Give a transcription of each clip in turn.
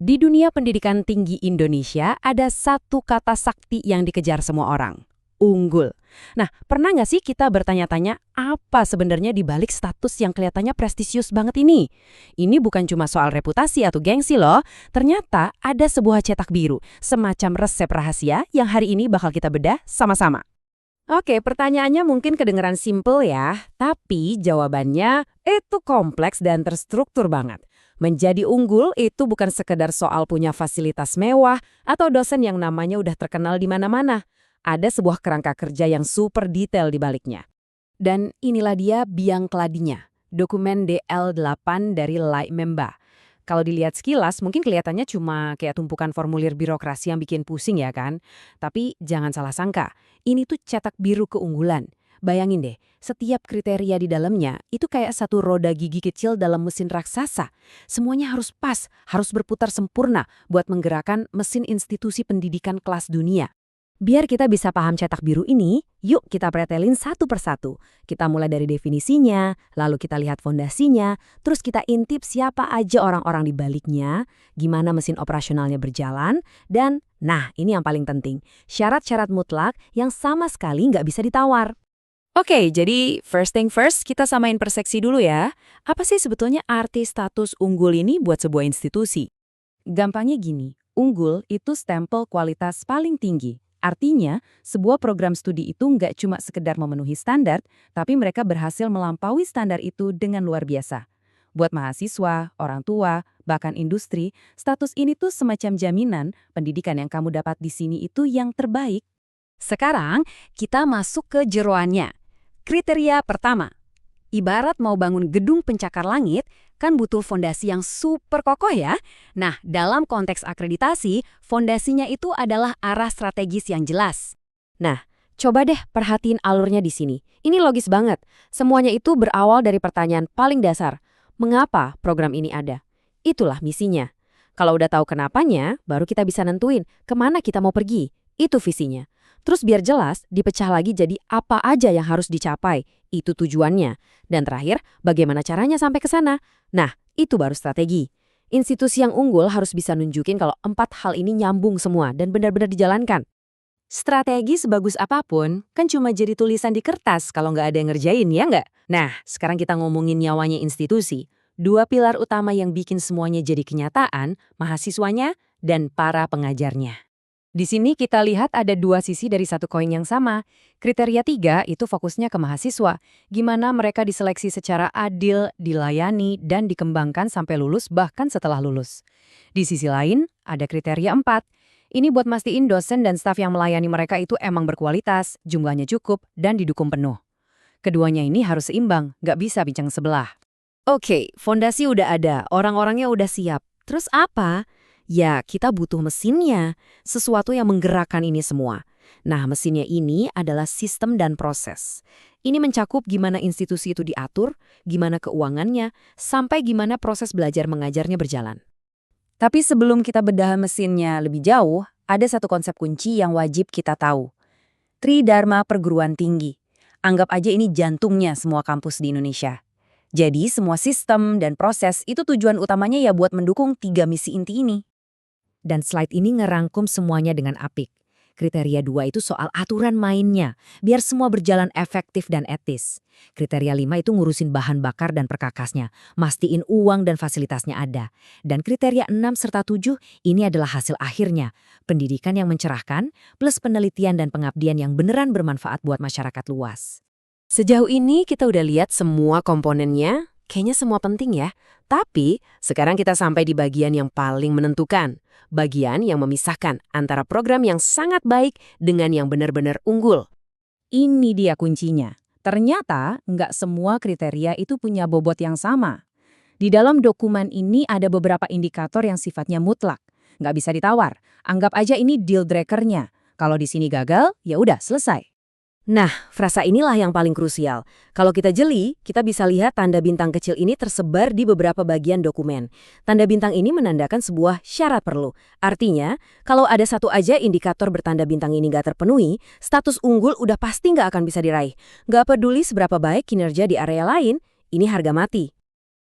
Di dunia pendidikan tinggi Indonesia, ada satu kata sakti yang dikejar semua orang. Unggul. Nah, pernah nggak sih kita bertanya-tanya apa sebenarnya di balik status yang kelihatannya prestisius banget ini? Ini bukan cuma soal reputasi atau gengsi loh. Ternyata ada sebuah cetak biru, semacam resep rahasia yang hari ini bakal kita bedah sama-sama. Oke, pertanyaannya mungkin kedengeran simple ya, tapi jawabannya itu kompleks dan terstruktur banget. Menjadi unggul itu bukan sekedar soal punya fasilitas mewah atau dosen yang namanya udah terkenal di mana-mana. Ada sebuah kerangka kerja yang super detail di baliknya. Dan inilah dia biang keladinya, dokumen DL8 dari Laimemba. Kalau dilihat sekilas mungkin kelihatannya cuma kayak tumpukan formulir birokrasi yang bikin pusing ya kan? Tapi jangan salah sangka, ini tuh cetak biru keunggulan. Bayangin deh, setiap kriteria di dalamnya itu kayak satu roda gigi kecil dalam mesin raksasa. Semuanya harus pas, harus berputar sempurna buat menggerakkan mesin institusi pendidikan kelas dunia. Biar kita bisa paham cetak biru ini, yuk kita pretelin satu persatu. Kita mulai dari definisinya, lalu kita lihat fondasinya, terus kita intip siapa aja orang-orang di baliknya, gimana mesin operasionalnya berjalan, dan, nah ini yang paling penting, syarat-syarat mutlak yang sama sekali nggak bisa ditawar. Oke, jadi first thing first, kita samain persepsi dulu ya. Apa sih sebetulnya arti status unggul ini buat sebuah institusi? Gampangnya gini, unggul itu stempel kualitas paling tinggi. Artinya, sebuah program studi itu nggak cuma sekedar memenuhi standar, tapi mereka berhasil melampaui standar itu dengan luar biasa. Buat mahasiswa, orang tua, bahkan industri, status ini tuh semacam jaminan pendidikan yang kamu dapat di sini itu yang terbaik. Sekarang, kita masuk ke jeroannya. Kriteria pertama, ibarat mau bangun gedung pencakar langit, kan butuh fondasi yang super kokoh ya. Nah, dalam konteks akreditasi, fondasinya itu adalah arah strategis yang jelas. Nah, coba deh perhatiin alurnya di sini. Ini logis banget. Semuanya itu berawal dari pertanyaan paling dasar. Mengapa program ini ada? Itulah misinya. Kalau udah tahu kenapanya, baru kita bisa nentuin kemana kita mau pergi. Itu visinya. Terus biar jelas, dipecah lagi jadi apa aja yang harus dicapai. Itu tujuannya. Dan terakhir, bagaimana caranya sampai ke sana? Nah, itu baru strategi. Institusi yang unggul harus bisa nunjukin kalau 4 hal ini nyambung semua dan benar-benar dijalankan. Strategi sebagus apapun kan cuma jadi tulisan di kertas kalau nggak ada yang ngerjain, ya nggak? Nah, sekarang kita ngomongin nyawanya institusi. 2 pilar utama yang bikin semuanya jadi kenyataan, mahasiswanya dan para pengajarnya. Di sini kita lihat ada 2 sisi dari satu koin yang sama. Kriteria 3 itu fokusnya ke mahasiswa. Gimana mereka diseleksi secara adil, dilayani, dan dikembangkan sampai lulus bahkan setelah lulus. Di sisi lain, ada kriteria 4. Ini buat mastiin dosen dan staf yang melayani mereka itu emang berkualitas, jumlahnya cukup, dan didukung penuh. Keduanya ini harus seimbang, nggak bisa bincang sebelah. Oke, fondasi udah ada, orang-orangnya udah siap. Terus apa? Ya, kita butuh mesinnya, sesuatu yang menggerakkan ini semua. Nah, mesinnya ini adalah sistem dan proses. Ini mencakup gimana institusi itu diatur, gimana keuangannya, sampai gimana proses belajar mengajarnya berjalan. Tapi sebelum kita bedah mesinnya lebih jauh, ada satu konsep kunci yang wajib kita tahu. Tridharma perguruan tinggi. Anggap aja ini jantungnya semua kampus di Indonesia. Jadi semua sistem dan proses itu tujuan utamanya ya buat mendukung 3 misi inti ini. Dan slide ini ngerangkum semuanya dengan apik. Kriteria 2 itu soal aturan mainnya, biar semua berjalan efektif dan etis. Kriteria 5 itu ngurusin bahan bakar dan perkakasnya, mastiin uang dan fasilitasnya ada. Dan kriteria 6 serta 7 ini adalah hasil akhirnya, pendidikan yang mencerahkan, plus penelitian dan pengabdian yang beneran bermanfaat buat masyarakat luas. Sejauh ini kita udah lihat semua komponennya, kayaknya semua penting ya. Tapi sekarang kita sampai di bagian yang paling menentukan. Bagian yang memisahkan antara program yang sangat baik dengan yang benar-benar unggul. Ini dia kuncinya. Ternyata nggak semua kriteria itu punya bobot yang sama. Di dalam dokumen ini ada beberapa indikator yang sifatnya mutlak. Nggak bisa ditawar. Anggap aja ini deal breaker-nya. Kalau di sini gagal, ya udah selesai. Nah, frasa inilah yang paling krusial. Kalau kita jeli, kita bisa lihat tanda bintang kecil ini tersebar di beberapa bagian dokumen. Tanda bintang ini menandakan sebuah syarat perlu. Artinya, kalau ada satu aja indikator bertanda bintang ini nggak terpenuhi, status unggul udah pasti nggak akan bisa diraih. Nggak peduli seberapa baik kinerja di area lain, ini harga mati.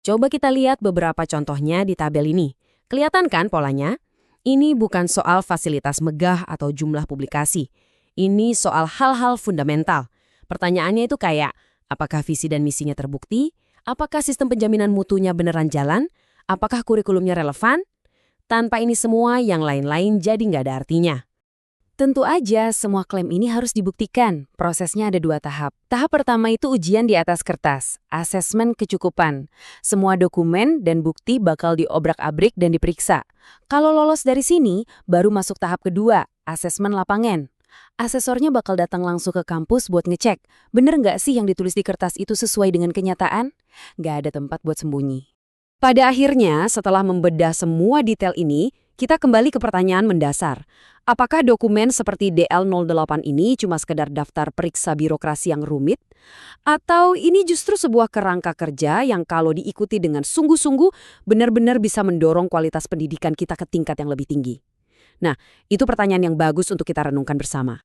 Coba kita lihat beberapa contohnya di tabel ini. Kelihatan kan polanya? Ini bukan soal fasilitas megah atau jumlah publikasi. Ini soal hal-hal fundamental. Pertanyaannya itu kayak, apakah visi dan misinya terbukti? Apakah sistem penjaminan mutunya beneran jalan? Apakah kurikulumnya relevan? Tanpa ini semua, yang lain-lain jadi nggak ada artinya. Tentu aja semua klaim ini harus dibuktikan. Prosesnya ada 2 tahap. Tahap pertama itu ujian di atas kertas, asesmen kecukupan. Semua dokumen dan bukti bakal diobrak-abrik dan diperiksa. Kalau lolos dari sini, baru masuk tahap kedua, asesmen lapangan. Asesornya bakal datang langsung ke kampus buat ngecek, bener nggak sih yang ditulis di kertas itu sesuai dengan kenyataan? Nggak ada tempat buat sembunyi. Pada akhirnya, setelah membedah semua detail ini, kita kembali ke pertanyaan mendasar. Apakah dokumen seperti DL08 ini cuma sekedar daftar periksa birokrasi yang rumit? Atau ini justru sebuah kerangka kerja yang kalau diikuti dengan sungguh-sungguh benar-benar bisa mendorong kualitas pendidikan kita ke tingkat yang lebih tinggi? Nah, itu pertanyaan yang bagus untuk kita renungkan bersama.